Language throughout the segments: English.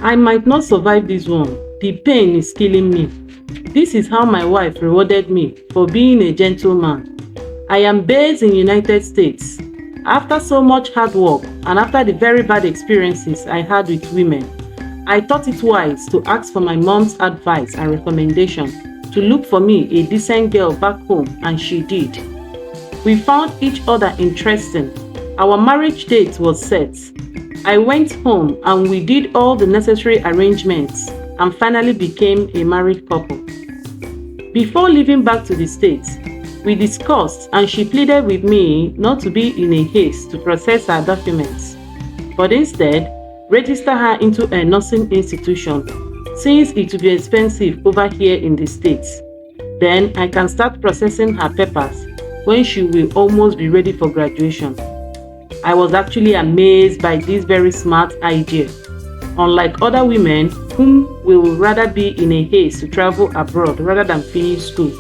I might not survive this one. The pain is killing me. This is how my wife rewarded me for being a gentleman. I am based in United States. After so much hard work and after the very bad experiences I had with women, I thought it wise to ask for my mom's advice and recommendation to look for me a decent girl back home, and she did. We found each other interesting. Our marriage date was set. I went home and we did all the necessary arrangements and finally became a married couple. Before leaving back to the States, we discussed and she pleaded with me not to be in a haste to process her documents, but instead register her into a nursing institution since it will be expensive over here in the States. Then I can start processing her papers when she will almost be ready for graduation. I was actually amazed by this very smart idea. Unlike other women whom will rather be in a haste to travel abroad rather than finish school.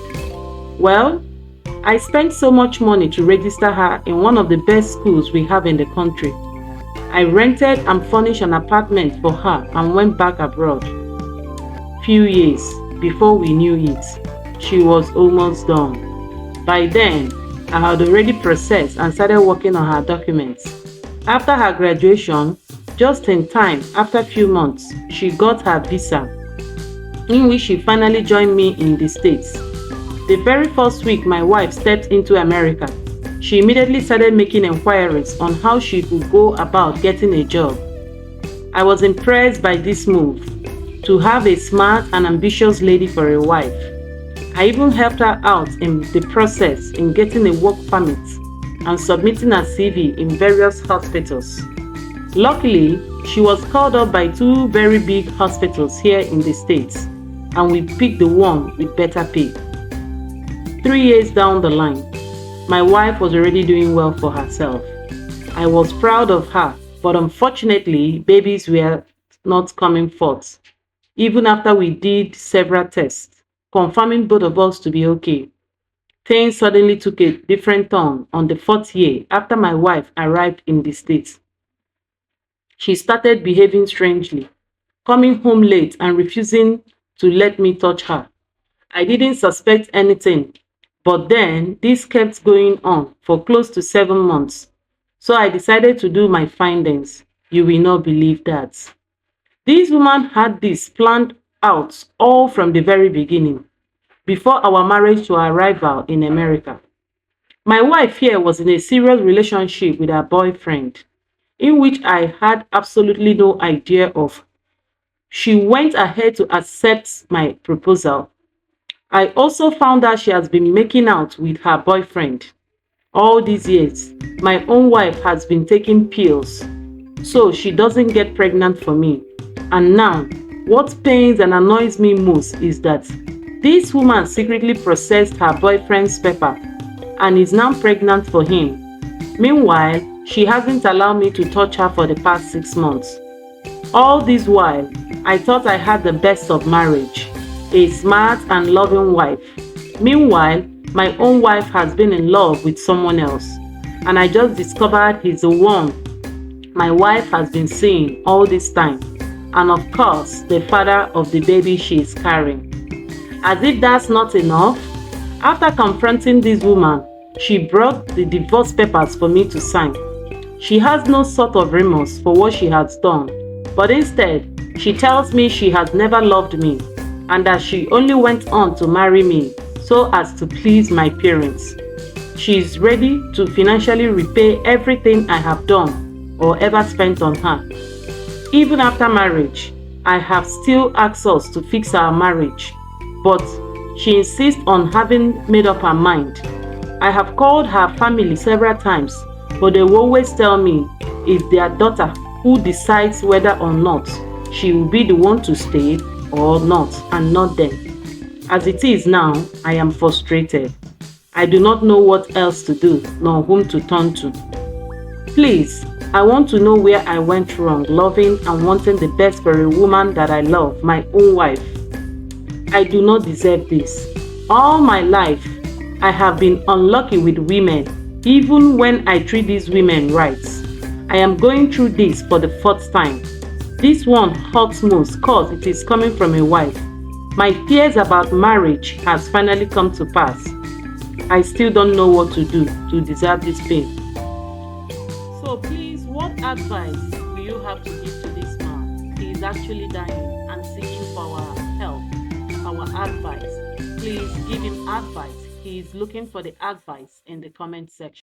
Well, I spent so much money to register her in one of the best schools we have in the country. I rented and furnished an apartment for her and went back abroad. Few years before we knew it, she was almost done. By then, I had already processed and started working on her documents. After her graduation, just in time, after a few months, she got her visa, in which she finally joined me in the States. The very first week my wife stepped into America, she immediately started making inquiries on how she could go about getting a job. I was impressed by this move, to have a smart and ambitious lady for a wife. I even helped her out in the process in getting a work permit and submitting her CV in various hospitals. Luckily, she was called up by two very big hospitals here in the States, and we picked the one with better pay. 3 years down the line, my wife was already doing well for herself. I was proud of her, but unfortunately, babies were not coming forth. Even after we did several tests, confirming both of us to be okay, things suddenly took a different turn on the 4th year after my wife arrived in the States. She started behaving strangely, coming home late and refusing to let me touch her. I didn't suspect anything, but then this kept going on for close to 7 months. So I decided to do my findings. You will not believe that. This woman had this planned out all from the very beginning, before our marriage to our arrival in America. My wife here was in a serious relationship with her boyfriend, in which I had absolutely no idea of. She went ahead to accept my proposal. I also found out she has been making out with her boyfriend. All these years, my own wife has been taking pills, so she doesn't get pregnant for me. And now, what pains and annoys me most is that this woman secretly processed her boyfriend's paper and is now pregnant for him. Meanwhile, she hasn't allowed me to touch her for the past 6 months. All this while, I thought I had the best of marriage, a smart and loving wife. Meanwhile, my own wife has been in love with someone else, and I just discovered he's the one my wife has been seeing all this time, and of course, the father of the baby she is carrying. As if that's not enough, after confronting this woman, she brought the divorce papers for me to sign. She has no sort of remorse for what she has done, but instead, she tells me she has never loved me and that she only went on to marry me so as to please my parents. She is ready to financially repay everything I have done or ever spent on her. Even after marriage, I have still asked us to fix our marriage, but she insists on having made up her mind. I have called her family several times, but they will always tell me it's their daughter who decides whether or not she will be the one to stay or not, and not them. As it is now, I am frustrated. I do not know what else to do, nor whom to turn to. Please, I want to know where I went wrong loving and wanting the best for a woman that I love, my own wife. I do not deserve this. All my life, I have been unlucky with women, even when I treat these women right. I am going through this for the 4th time. This one hurts most cause it is coming from a wife. My fears about marriage has finally come to pass. I still don't know what to do to deserve this pain. So please, what advice do you have to give to this man? He is actually dying and seeking for our help, our advice. Please give him advice. He is looking for the advice in the comment section.